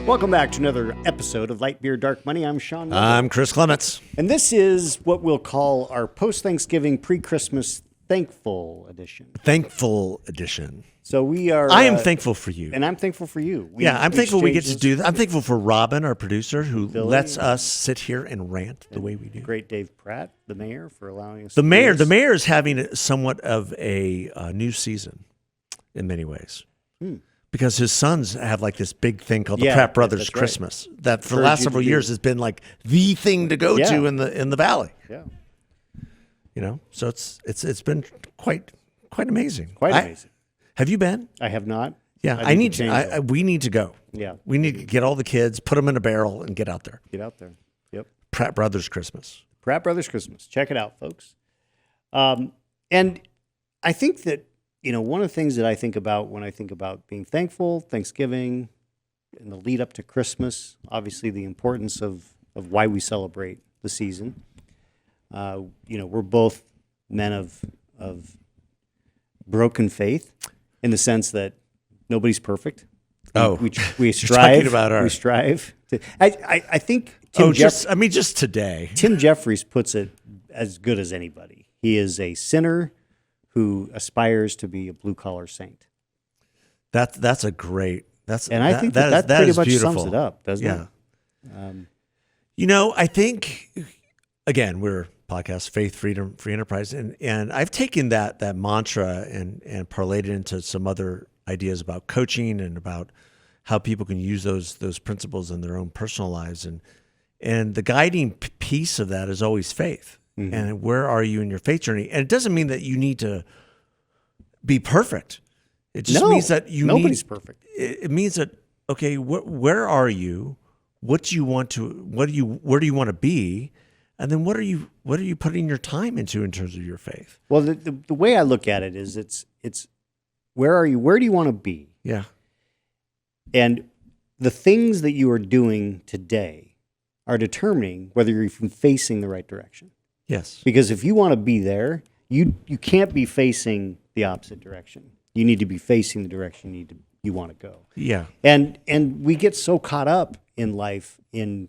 Welcome back to another episode of Light Beer Dark Money. I'm Sean Miller. I'm Chris Clements. And this is what we'll call our post-Thanksgiving, pre-Christmas Thankful Edition. Thankful edition. So we are... I am thankful for you. And I'm thankful for you. I'm thankful we get to do that. I'm thankful for Robin, our producer, who lets us sit here and rant the way we do. Great Dave Pratt, the mayor, for allowing us The mayor is having somewhat of a new season in many ways. Because his sons have like this big thing called the Pratt Brothers Christmas that for the last several years has been like the thing to go to in the valley. Yeah. You know, so it's been quite amazing. Quite amazing. Have you been? I have not. Yeah, we need to go. Yeah. We need to get all the kids, put them in a barrel, and get out there. Get out there. Yep. Pratt Brothers Christmas. Pratt Brothers Christmas. Check it out, folks. And I think that, one of the things that I think about when I think about being thankful, Thanksgiving, and the lead up to Christmas, obviously the importance of why we celebrate the season. We're both men of broken faith in the sense that nobody's perfect. We strive. We strive to. I think. Just today. Tim Jeffries puts it as good as anybody. He is a sinner who aspires to be a blue collar saint. That's a great. I think that pretty much beautiful. sums it up, doesn't it? I think again we're podcast faith, freedom, free enterprise, and I've taken that mantra and parlayed it into some other ideas about coaching and about how people can use those principles in their own personal lives, and the guiding piece of that is always faith. Mm-hmm. And where are you in your faith journey? And it doesn't mean that you need to be perfect. It just means that nobody's perfect. It means that okay, where are you? Where do you want to be? And then what are you putting your time into in terms of your faith? Well, the way I look at it is it's where are you? Where do you want to be? Yeah. And the things that you are doing today are determining whether you're even facing the right direction. Yes. Because if you want to be there, you can't be facing the opposite direction. You need to be facing the direction you want to go. Yeah. And we get so caught up in life in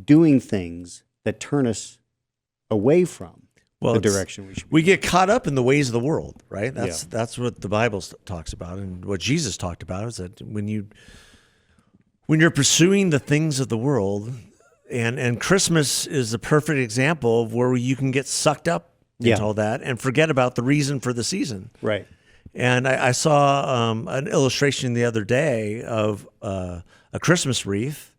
doing things that turn us away from the direction we should be. We get caught up in the ways of the world, right? That's what the Bible talks about, and what Jesus talked about is that when you're pursuing the things of the world, and Christmas is a perfect example of where you can get sucked up into all that and forget about the reason for the season. Right. And I saw an illustration the other day of a Christmas wreath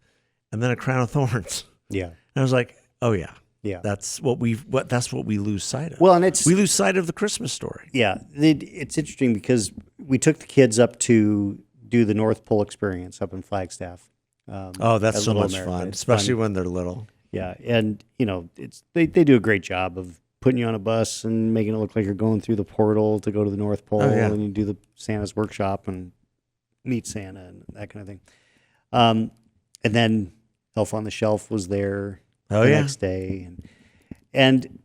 and then a crown of thorns. Yeah. And I was like, oh yeah. Yeah. That's what we lose sight of. Well, and we lose sight of the Christmas story. Yeah. It's interesting because we took the kids up to do the North Pole experience up in Flagstaff. That's so much fun, especially when they're little. Yeah. And they do a great job of putting you on a bus and making it look like you're going through the portal to go to the North Pole, and you do the Santa's workshop and meet Santa and that kind of thing. And then Elf on the Shelf was there the next day, and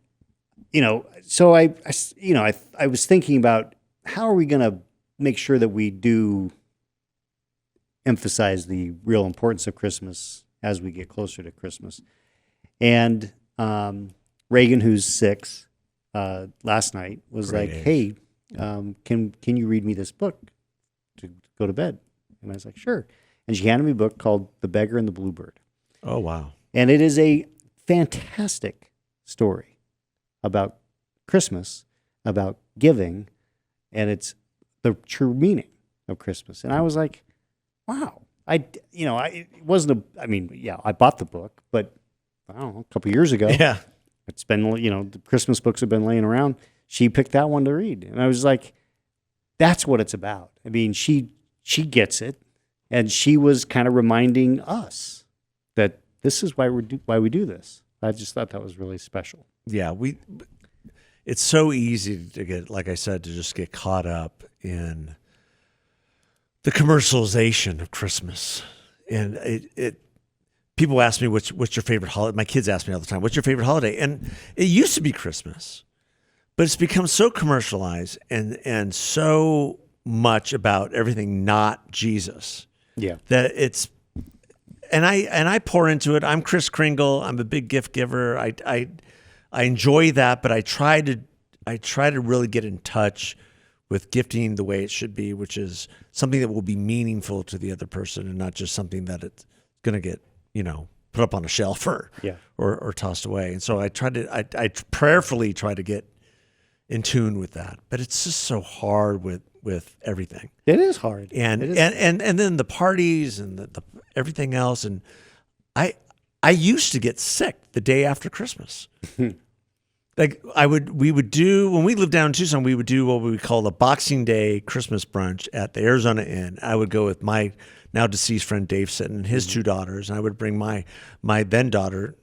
so I was thinking about how are we going to make sure that we do emphasize the real importance of Christmas as we get closer to Christmas, and Reagan, who's 6, last night was Great like, age. "Hey, can you read me this book to go to bed?" And I was like, "Sure." And she handed me a book called The Beggar and the Bluebird. Oh wow! And it is a fantastic story about Christmas, about giving, and it's the true meaning of Christmas. And I was like, "Wow!" I bought the book, but I don't know, a couple years ago. Yeah. It's been, the Christmas books have been laying around. She picked that one to read. And I was like, that's what it's about. I mean, she gets it. And she was kind of reminding us that this is why we do this. I just thought that was really special. Yeah. It's so easy to get, like I said, to just get caught up in the commercialization of Christmas. And people ask me, what's your favorite holiday? My kids ask me all the time, what's your favorite holiday? And it used to be Christmas, but it's become so commercialized and so much about everything not Jesus Yeah. That it's, and I pour into it. I'm Kris Kringle. I'm a big gift giver. I enjoy that, but I try to really get in touch with gifting the way it should be, which is something that will be meaningful to the other person and not just something that it's going to get, put up on a shelf or tossed away. And so I prayerfully try to get in tune with that, but it's just so hard with everything. It is hard. And then the parties and the everything else. And I used to get sick the day after Christmas. Like we would do, when we lived down in Tucson, we would do what we would call the Boxing Day Christmas brunch at the Arizona Inn. I would go with my now deceased friend Dave Sitton and his two daughters, and I would bring my then daughter,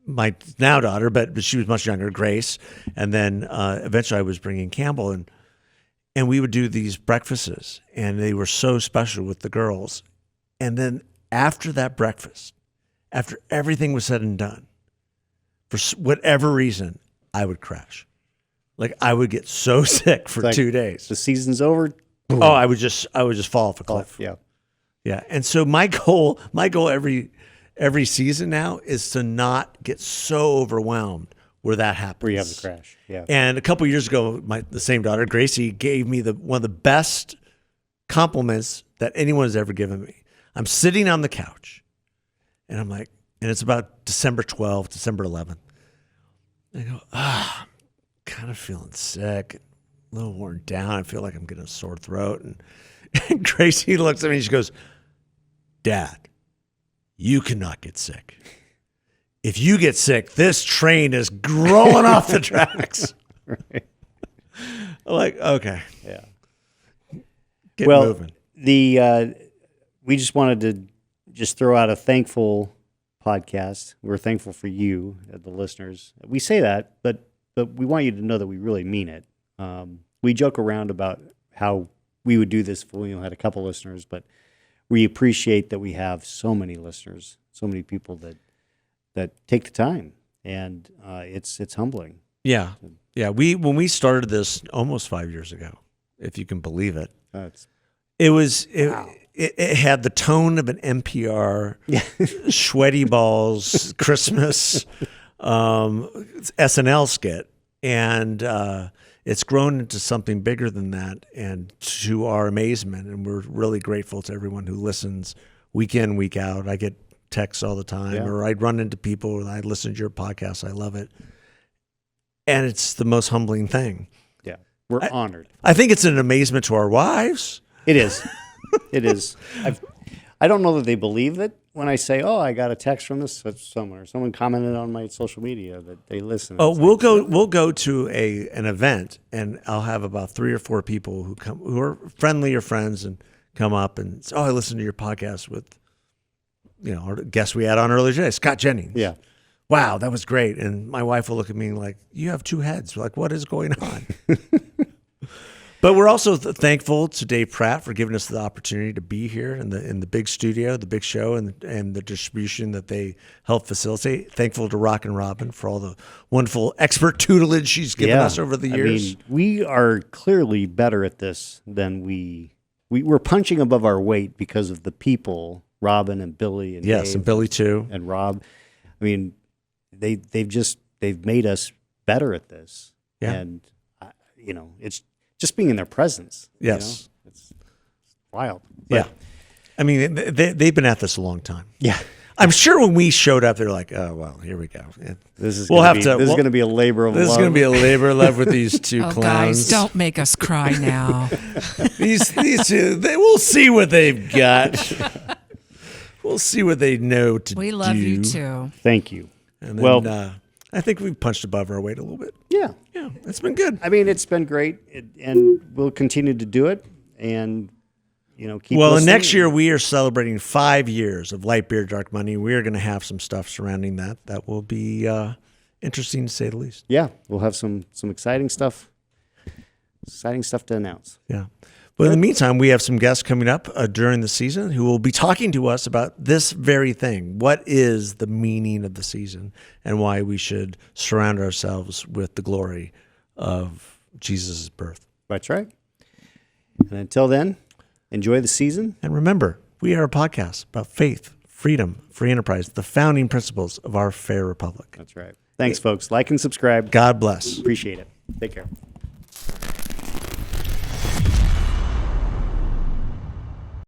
my now daughter, but she was much younger, Grace, and then eventually I was bringing Campbell, and we would do these breakfasts, and they were so special with the girls. And then after that breakfast, after everything was said and done, for whatever reason, I would crash. Like I would get so sick for 2 days. The season's over. Boom. Oh, I would just fall off a cliff. Yeah. Yeah. And so my goal every season now is to not get so overwhelmed where that happens. Where you have the crash. Yeah. And a couple of years ago, the same daughter, Gracie, gave me one of the best compliments that anyone has ever given me. I'm sitting on the couch and I'm like, and it's about December 12th, December 11th. And I go, kind of feeling sick, a little worn down. I feel like I'm getting a sore throat. And Gracie looks at me and she goes, Dad, you cannot get sick. If you get sick, this train is rolling off the tracks. Right. I'm like, okay. Yeah. Get moving. We just wanted to just throw out a thankful podcast. We're thankful for you, the listeners. We say that, but we want you to know that we really mean it. We joke around about how we would do this if we only had a couple listeners, but we appreciate that we have so many listeners, so many people that take the time, and it's humbling. Yeah, yeah. When we started this almost 5 years ago, if you can believe it, Wow. It had the tone of an NPR, sweaty balls Christmas SNL skit, and it's grown into something bigger than that. And to our amazement, and we're really grateful to everyone who listens week in, week out. I get texts all the time, or I'd run into people. I listen to your podcast. I love it, and it's the most humbling thing. Yeah, we're honored. I think it's an amazement to our wives. It is. It is. I don't know that they believe it when I say, "Oh, I got a text from this somewhere." Someone commented on my social media that they listen. Oh, we'll go to an event, and I'll have about 3 or 4 people who are friendly or friends and come up and say, "Oh, I listened to your podcast with, our guest we had on earlier today, Scott Jennings." Yeah. Wow, that was great. And my wife will look at me like, "You have 2 heads. Like, what is going on?" But we're also thankful to Dave Pratt for giving us the opportunity to be here in the big studio, the big show, and the distribution that they help facilitate. Thankful to Rock and Robin for all the wonderful expert tutelage she's given us over the years. I mean, we are clearly better at this than we're punching above our weight because of the people, Robin and Billy and yes, Dave and Billy too, and Rob. I mean, they've made us better at this, and it's just being in their presence. Yes. It's wild. But, I mean, they've been at this a long time. Yeah. I'm sure when we showed up, they're like, "Oh, well, here we go. This is going to be a labor of love. This is going to be a labor of love with these 2 clowns. Guys, don't make us cry now. these 2, we'll see what they've got. We'll see what they know to do. We love you too. Thank you. And then, I think we've punched above our weight a little bit. Yeah. Yeah, it's been good. I mean, it's been great, and we'll continue to do it, and keep. Well, listening. next year we are celebrating 5 years of Light Beer, Dark Money. We are going to have some stuff surrounding that. That will be interesting to say the least. Yeah, we'll have some exciting stuff. Exciting stuff to announce. Yeah. But in the meantime, we have some guests coming up during the season who will be talking to us about this very thing. What is the meaning of the season and why we should surround ourselves with the glory of Jesus' birth? That's right. And until then, Enjoy the season. And remember, we are a podcast about faith, freedom, free enterprise, the founding principles of our fair republic. That's right. Thanks, folks. Like and subscribe. God bless. Appreciate it. Take care.